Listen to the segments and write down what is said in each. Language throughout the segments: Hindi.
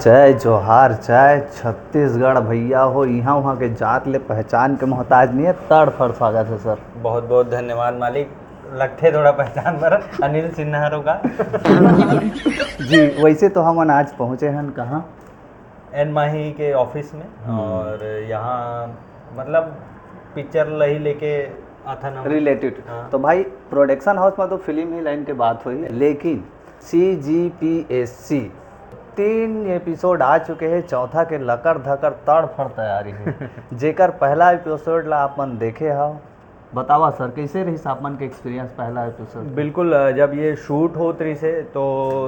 जय जोहार जय छत्तीसगढ़ भैया हो यहाँ वहाँ के जात ले पहचान के मोहताज नहीं है। तड़फड़ स्वागत है सर। बहुत बहुत धन्यवाद मालिक। लगते थोड़ा पहचान पर अनिल सिन्हा होगा। जी वैसे तो हम आज पहुँचे हैं कहाँ, एन माही के ऑफिस में। और यहाँ मतलब पिक्चर लही लेके आता ना रिलेटेड। हाँ। तो भाई प्रोडक्शन हाउस में तो फिल्म ही लाइन के बात हुई, लेकिन CGPSC 3 एपिसोड आ चुके हैं, चौथा के लकर धकर तड़फड़ तैयारी है। जेकर पहला एपिसोड ला आपन देखे हो, बतावा सर कैसे रही आपन के एक्सपीरियंस पहला एपिसोड? बिल्कुल, जब ये शूट होत रही से तो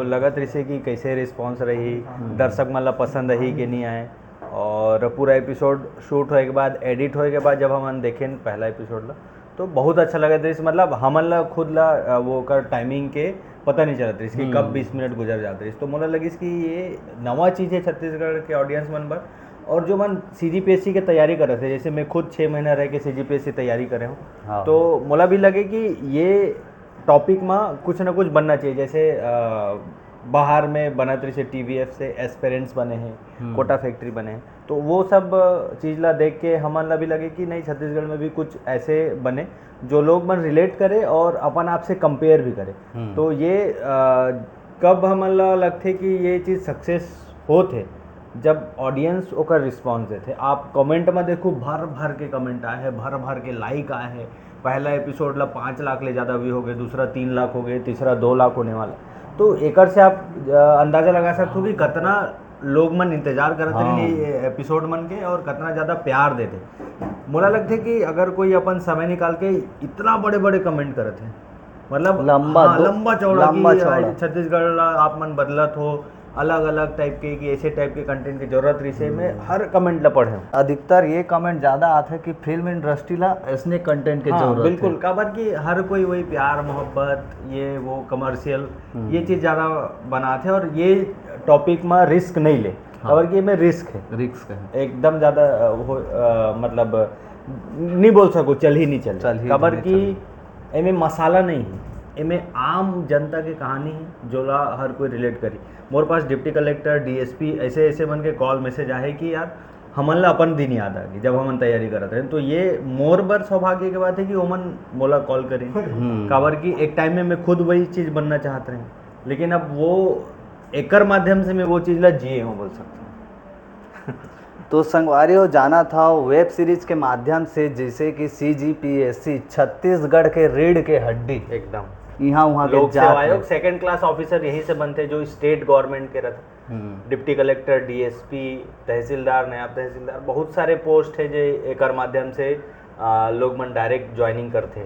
लगत रही से कि कैसे रिस्पॉन्स रही, दर्शक मतलब पसंद रही कि नहीं आए। और पूरा एपिसोड शूट होए के बाद, एडिट होए के बाद जब हम देखें पहला एपिसोड ला तो बहुत अच्छा लगा था। मतलब हमन ला खुद ला वो कर टाइमिंग के पता नहीं चलत रही कि कब 20 मिनट गुजर जाते रही। तो मुझे लगी कि ये नवा चीज़ है छत्तीसगढ़ के ऑडियंस मन पर। और जो मन CGPSC की तैयारी कर रहे थे, जैसे मैं खुद 6 महीना रह के CGPSC तैयारी करे हूँ, हाँ। तो मुझे भी लगे कि ये टॉपिक में कुछ ना कुछ बनना चाहिए। जैसे बाहर में बनत रही से TVF से एस्पेरेंट्स बने हैं, कोटा फैक्ट्री बने हैं, तो वो सब चीज़ ला देख के हमन ला भी लगे कि नहीं छत्तीसगढ़ में भी कुछ ऐसे बने जो लोग मन रिलेट करे और अपन आप से कंपेयर भी करे। तो ये कब हमन ला लगते कि ये चीज़ सक्सेस होते जब ऑडियंस ओकर रिस्पॉन्स देते। आप कमेंट में देखो, भर भर के कमेंट आए हैं, भर भर के लाइक आए हैं। पहला एपिसोड ला 5 लाख ले ज़्यादा व्यू हो गए, दूसरा 3 लाख हो गए, तीसरा 2 लाख होने वाला। तो एकर से आप अंदाज़ा लगा सकते हो कि कितना लोग मन इंतजार करते रहे एपिसोड मन के और कितना ज़्यादा प्यार देते। मुझे लगता है कि अगर कोई अपन समय निकाल के इतना बड़े बड़े कमेंट करते हैं, मतलब लंबा चौड़ा कि छत्तीसगढ़ आप मन बदलत हो, अलग अलग टाइप के कि ऐसे टाइप के कंटेंट की जरूरत रही से मैं हर कमेंट ला पढ़े हूँ। अधिकतर ये कमेंट ज़्यादा आते हैं कि फिल्म इंडस्ट्री ला ऐसने कंटेंट की जरूरत बिल्कुल, काबर कि हर कोई वही प्यार मोहब्बत ये वो कमर्शियल ये चीज़ ज़्यादा बनाते हैं। और ये टॉपिक में रिस्क नहीं ले, काबर कि में रिस्क है एकदम ज़्यादा मतलब नहीं बोल सको चल ही नहीं चल, काबर कि इनमें मसाला नहीं है, इनमें आम जनता की कहानी है जो ला हर कोई रिलेट करी। मोर पास डिप्टी कलेक्टर DSP ऐसे ऐसे बन के कॉल मैसेज आए कि यार हमन ला अपन दिन याद आ गई जब हमन तैयारी करते हैं। तो ये मोर बर सौभाग्य की बात है कि ओमन मोला कॉल करें, काबर कि एक टाइम में मैं खुद वही चीज़ बनना चाहते हैं, लेकिन अब वो एकर माध्यम से मैं वो चीज़ ला जिए हूँ बोल सकता हूँ। तो संगवारी हो जाना था वेब सीरीज के माध्यम से, जैसे कि CGPSC छत्तीसगढ़ के रीढ़ के हड्डी, एकदम यहाँ वहाँ के लोक सेवा आयोग सेकंड क्लास ऑफिसर यही से बनते जो स्टेट गवर्नमेंट के रहते। डिप्टी कलेक्टर, DSP, तहसीलदार, नायब तहसीलदार, बहुत सारे पोस्ट है जो एकर माध्यम से लोग मन डायरेक्ट ज्वाइनिंग करते।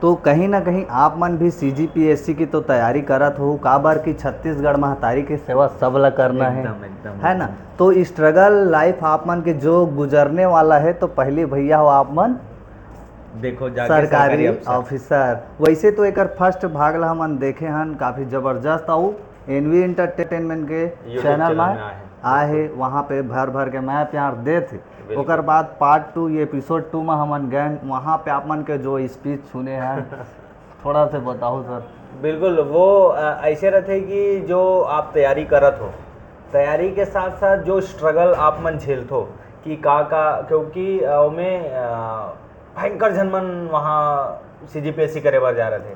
तो कहीं ना कहीं आप मन भी CGPSC की तो तैयारी करत हो, काबर की छत्तीसगढ़ महतारी की सेवा सब ला करना है ना। तो स्ट्रगल लाइफ आप मन के जो गुजरने वाला है, तो पहले भैया हो आप मन देखो सरकारी ऑफिसर। वैसे तो एक फर्स्ट भाग ला हमन देखे हन, काफ़ी ज़बरदस्त आऊ NV एंटरटेनमेंट के चैनल में आए है, वहाँ पे भर भर के मैं प्यार दे थे। ओकर बाद पार्ट 2 ये एपिसोड 2 में हमन गए, वहाँ पे आप मन के जो स्पीच सुने हैं थोड़ा से बताओ सर। बिल्कुल, वो ऐसे रहते कि जो आप तैयारी करत हो, तैयारी के साथ साथ जो स्ट्रगल आप मन झेलत हो कि का क्योंकि में भयंकर जनमन वहाँ CGPSC करे बार जा रहे थे,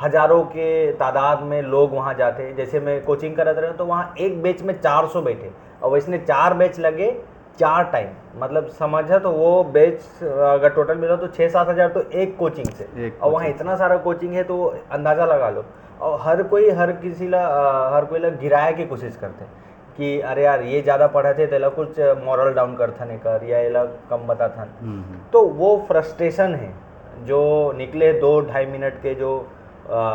हजारों के तादाद में लोग वहाँ जाते। जैसे मैं कोचिंग करत रहे तो वहाँ एक बैच में 400 बैठे, और वैसने 4 बैच लगे 4 टाइम, मतलब समझा। तो वो बैच अगर टोटल मिला तो 6-7 हज़ार तो एक कोचिंग से, और वहाँ इतना सारा कोचिंग है तो अंदाज़ा लगा लो। और हर कोई ला गिराए की कोशिश करते कि अरे यार ये ज़्यादा पढ़े थे तो कुछ मॉरल डाउन करथन कर, या ये कम बताथन। तो वो फ्रस्ट्रेशन है जो निकले 2-2.5 मिनट के जो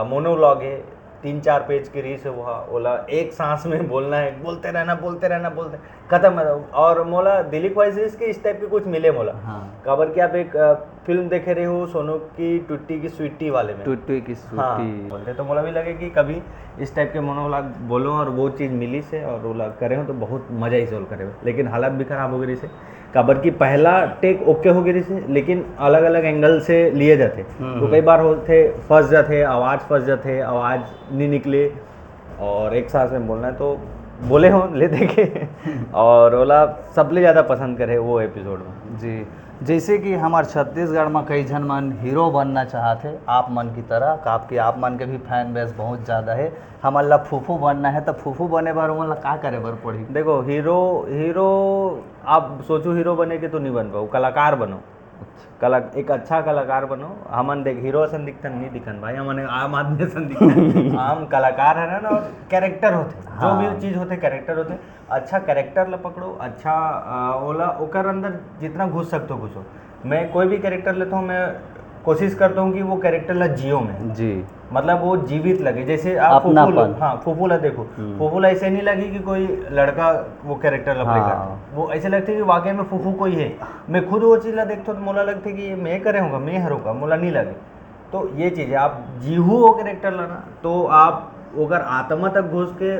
मोनोलॉग है, 3-4 पेज की रीस है, वहाँ ओला एक सांस में बोलना है, बोलते रहना खत्म। और मोला दिलीप वाइज के इस टाइप के कुछ मिले मोला। काबर कि आप एक फिल्म देखे रहे हो सोनू की टूटी की स्वीटी वाले में, टूटी की स्वीटी बोलते, तो मोला भी लगे कि कभी इस टाइप के मोनोलॉग बोलो और वो चीज़ मिली से और वो करे हो तो बहुत मज़ा ही सोल करे हो। लेकिन हालत भी खराब हो गई से, काबर की पहला टेक ओके हो गई थी, लेकिन अलग अलग एंगल से लिए जाते। तो कई बार होते फंस जाते, आवाज़ फंस जाते, आवाज़ नहीं निकले और एक सांस में बोलना है। तो बोले हो ले देखे और ओला सबले ज़्यादा पसंद करे वो एपिसोड में। जी, जैसे कि हमारे छत्तीसगढ़ में कई जन मन हीरो बनना चाहते आप मन की तरह, आपके आप मन के भी फैन बेस बहुत ज़्यादा है। हमन ला फूफू बनना है तो फूफू बने बार हमन ला का करे बर पड़ी? देखो हीरो हीरो आप सोचो हीरो बने के तो नहीं बन पाओ, कलाकार बनो। एक अच्छा कलाकार बनो। हमन देख हीरो असन दिखतन नहीं दिखन भाई, हमन आम आदमी असन दिखतन आम कलाकार है ना, और कैरेक्टर होते जो हाँ। भी चीज़ होते कैरेक्टर होते। अच्छा कैरेक्टर ला पकड़ो, अच्छा ओला ओकर अंदर जितना घुस सकते हो घुसो। मैं कोई भी कैरेक्टर लेता हूँ, मैं कोशिश करता हूँ कि वो कैरेक्टर ला जियो में, जी, मतलब वो जीवित लगे। जैसे आप अपनापन। हाँ फूफू ला देखो, फूफू ला ऐसे नहीं लगी कि कोई लड़का वो कैरेक्टर ला प्ले हाँ। करता, वो ऐसे लगते कि वाकई में फूफू कोई है। मैं खुद वो चीज़ ला देखता तो मोला लगता कि ये मैं करे होगा, मैं हरूँगा, मोला नहीं लगे। तो ये चीज़ है, आप जीहू वो कैरेक्टर लाना तो आप अगर आत्मा तक घुस के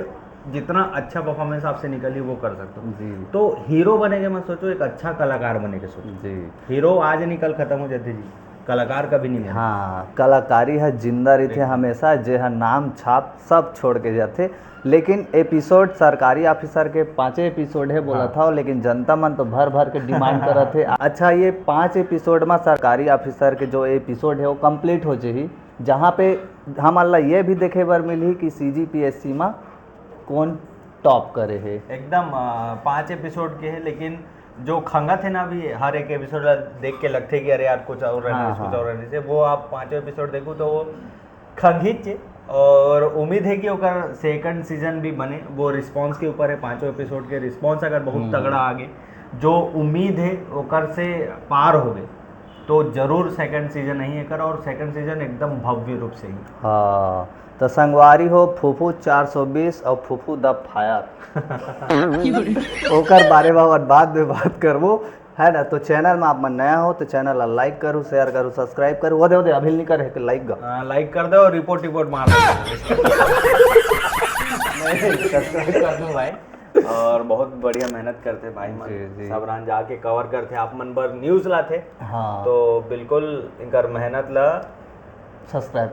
जितना अच्छा परफॉर्मेंस आपसे निकली वो कर सकते हो। जी तो हीरो बनेगे मत सोचो, एक अच्छा कलाकार बने के सोचो। जी। हीरो आज नहीं कल खत्म हो जाते जी, कलाकार कभी नहीं मरे। हाँ, कलाकारी है जिंदा रही थे हमेशा, जे है नाम छाप सब छोड़ के जाते। लेकिन एपिसोड सरकारी ऑफिसर के 5 एपिसोड है बोला था, लेकिन जनता मन तो भर भर के डिमांड कर रहे थे। अच्छा, ये 5 एपिसोड में सरकारी ऑफिसर के जो एपिसोड है वो कंप्लीट हो जाही, जहाँ पे हम अल्लाह ये भी देखे बर मिली कि CGPSC में कौन टॉप करे है। एकदम 5 एपिसोड के हैं, लेकिन जो खंगा थे ना अभी हर एक एपिसोड देख के लगते कि अरे यार कुछ और रहने हाँ, कुछ और रहने से, वो आप 5 एपिसोड देखो तो वो खंगित छे। और उम्मीद है कि ओकर सेकंड सीजन भी बने, वो रिस्पांस के ऊपर है। 5 एपिसोड के रिस्पांस अगर बहुत तगड़ा आगे, जो उम्मीद है ओकर से पार हो गए, तो जरूर सेकंड सीजन नहीं है कर, और सेकंड सीजन एकदम भव्य रूप से ही। हाँ, तो संगवारी हो फूफू 420 और फूफू द फायर ओकर बारे में और बाद में बात करबो, है ना। तो चैनल में आप मन नया हो तो चैनल ला लाइक करो, शेयर करो, सब्सक्राइब करो। वो दे अभी नहीं करे लाइक गा लाइक कर दो और रिपोर्ट मार दो सब्सक्राइब कर दो भाई। और बहुत बढ़िया मेहनत करते भाई मन, जी। सब रान जाके कवर करते, आप मन बर न्यूज़ लाते। हाँ, तो बिल्कुल इनकर मेहनत ला सब्सक्राइब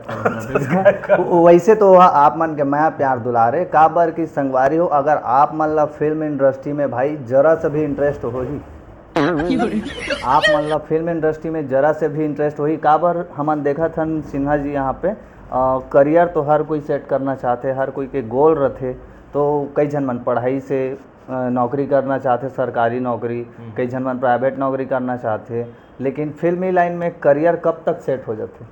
करो। वैसे तो आप मन के मैं प्यार दुलारे का बर की संगवारी हो, अगर आप मन ला फिल्म इंडस्ट्री में भाई जरा से भी इंटरेस्ट हो ही आप मन ला फिल्म इंडस्ट्री में जरा से भी इंटरेस्ट हो ही का बर हमन देखा था सिन्हा जी यहाँ पे करियर तो हर कोई सेट करना चाहते, हर कोई के गोल रहते। तो कई जन मन पढ़ाई से नौकरी करना चाहते, सरकारी नौकरी, कई जन मन प्राइवेट नौकरी करना चाहते, लेकिन फिल्मी लाइन में करियर कब तक सेट हो जाते?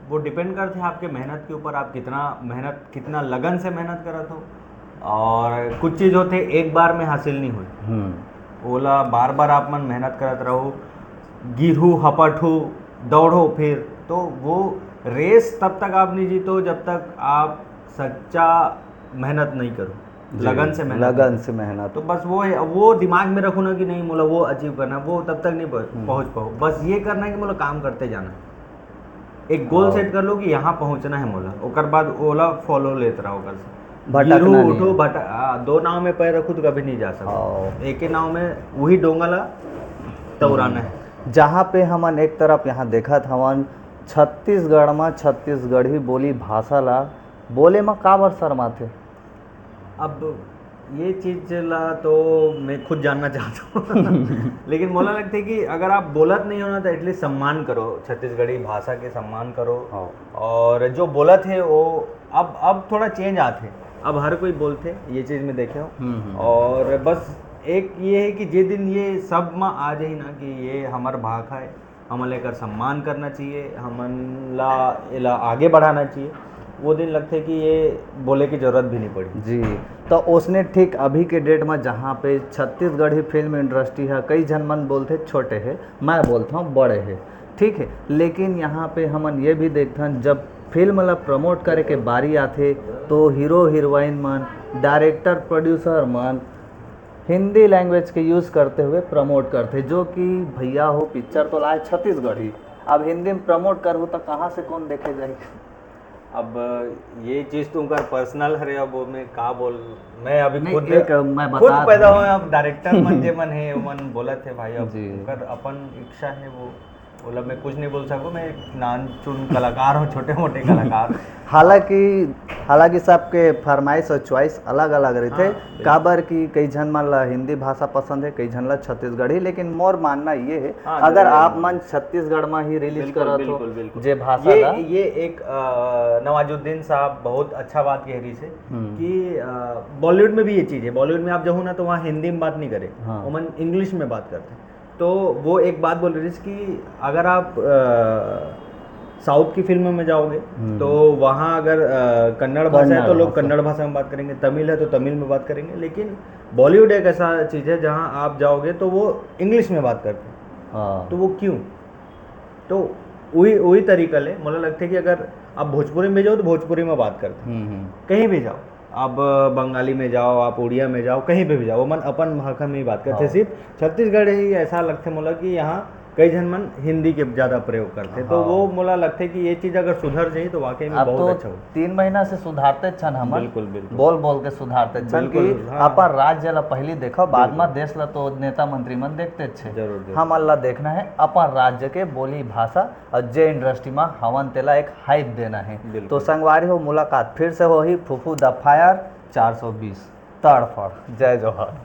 वो डिपेंड करते हैं आपके मेहनत के ऊपर, आप कितना लगन से मेहनत करत हो। और कुछ चीज़ होते एक बार में हासिल नहीं हुई, ओला बार बार आप मन मेहनत करत रहो, गिरहू हपटू दौड़ो, फिर तो वो रेस तब तक आप नहीं जीतो जब तक आप सच्चा मेहनत नहीं करो, लगन से मेहनत। तो बस वो दिमाग में रखो ना कि नहीं मोला वो अचीव करना, वो तब तक नहीं पहुंच पाओ। बस ये करना है कि मोला काम करते जाना, एक गोल सेट कर लो कि यहाँ पहुंचना है मोला, ओकर बाद ओला फॉलो लेते रहो। ओकर से भटकना नहीं उठो दो नाव में पैर रखो तो कभी नहीं जा सकते, एक ही नाव में वही डोंगला तौराना है। जहाँ पे हमन एक तरफ यहाँ देखा था हमन छत्तीसगढ़ में छत्तीसगढ़ी बोली भाषा ला बोले में का बर शर्माथे? अब ये चीज़ ला तो मैं खुद जानना चाहता हूँ लेकिन मोला लगता है कि अगर आप बोलत नहीं होना तो एटलीस्ट सम्मान करो, छत्तीसगढ़ी भाषा के सम्मान करो। और जो बोलत है वो अब थोड़ा चेंज आते, अब हर कोई बोलते, ये चीज़ में देखे हो। और बस एक ये है कि जे दिन ये सब में आ जाए ना कि ये हमार भाषा है, हमन लेकर सम्मान करना चाहिए, हमन ला आगे बढ़ाना चाहिए, वो दिन लगते कि ये बोले की जरूरत भी नहीं पड़ी जी। तो उसने ठीक अभी के डेट में जहाँ पे छत्तीसगढ़ी फिल्म इंडस्ट्री है, कई जन मन बोलते छोटे है, मैं बोलता हूँ बड़े है, ठीक है। लेकिन यहाँ पे हमन ये भी देखते हैं जब फिल्म ला प्रमोट करे के बारी आते तो हीरो हीरोइन मन, डायरेक्टर प्रोड्यूसर मन हिंदी लैंग्वेज के यूज़ करते हुए प्रमोट करते, जो कि भैया हो पिक्चर तो लाए छत्तीसगढ़ी, अब हिंदी में प्रमोट करूँ तो कहाँ से कौन देखे जाए? अब ये चीज़ तो उनका पर्सनल है, अब वो मैं का बोल, मैं अभी खुद पैदा हुआ, अब डायरेक्टर मन जे मन है मन बोलत है भाई, अब उनकर अपन इच्छा है, वो मतलब मैं कुछ नहीं बोल सकूँ, मैं एक नान चुन कलाकार हूँ, छोटे मोटे कलाकार। हालांकि हालांकि सबके फरमाइश और चॉइस अलग अलग रही थे। हाँ, काबर की कई जन मन ला हिंदी भाषा पसंद है, कई जन ला छत्तीसगढ़ी, लेकिन मोर मानना ये है हाँ, अगर जरूर आप मानना। मन छत्तीसगढ़ में ही रिलीज बिल्कुल करत बिल्कुल हो बिल्कुल। जे भाषा ला। ये एक नवाजुद्दीन साहब बहुत अच्छा बात कह रही से कि बॉलीवुड में भी ये चीज़ है। बॉलीवुड में आप जाओ ना तो वहाँ हिंदी में बात नहीं करे, हाँ। उमन इंग्लिश में बात करते हैं। तो वो एक बात बोल रही थी कि अगर आप साउथ की फिल्मों में जाओगे तो वहाँ अगर कन्नड़ भाषा है तो लोग कन्नड़ भाषा में बात करेंगे, तमिल है तो तमिल में बात करेंगे, लेकिन बॉलीवुड एक ऐसा चीज़ है जहाँ आप जाओगे तो वो इंग्लिश में बात करते हैं। हाँ। तो वो क्यों? तो वही वही तरीका ले मुझे लगता है कि अगर आप भोजपुरी में जाओ तो भोजपुरी में बात करते हैं, कहीं भी जाओ आप, बंगाली में जाओ, आप उड़िया में जाओ, कहीं पे भी जाओ, मन अपन भाषा में ही बात करते। हाँ। सिर्फ छत्तीसगढ़ ही ऐसा लगता है मुला कि यहाँ कई जन मन हिंदी के ज़्यादा प्रयोग करते हैं। तो वो मुला लगता है कि ये चीज़ अगर सुधर जाए तो वाकई में अब बहुत तो अच्छा हो। 3 महीना से सुधारते छन हमन, बिल्कुल बिल्कुल। बोल बोल के सुधारते छन बिल्कुल, कि हाँ। अपन राज्य ला पहले देखो, बाद में देश ला तो नेता मंत्री मन देखते छे। जरूर। हमन ला देखना है अपन राज्य के बोली भाषा और जे इंडस्ट्री में हवन तेला एक हाइप देना है। तो संगवारी हो, मुलाकात फिर से हो ही फूफू द फायर 420 तड़फड़। जय जोहर।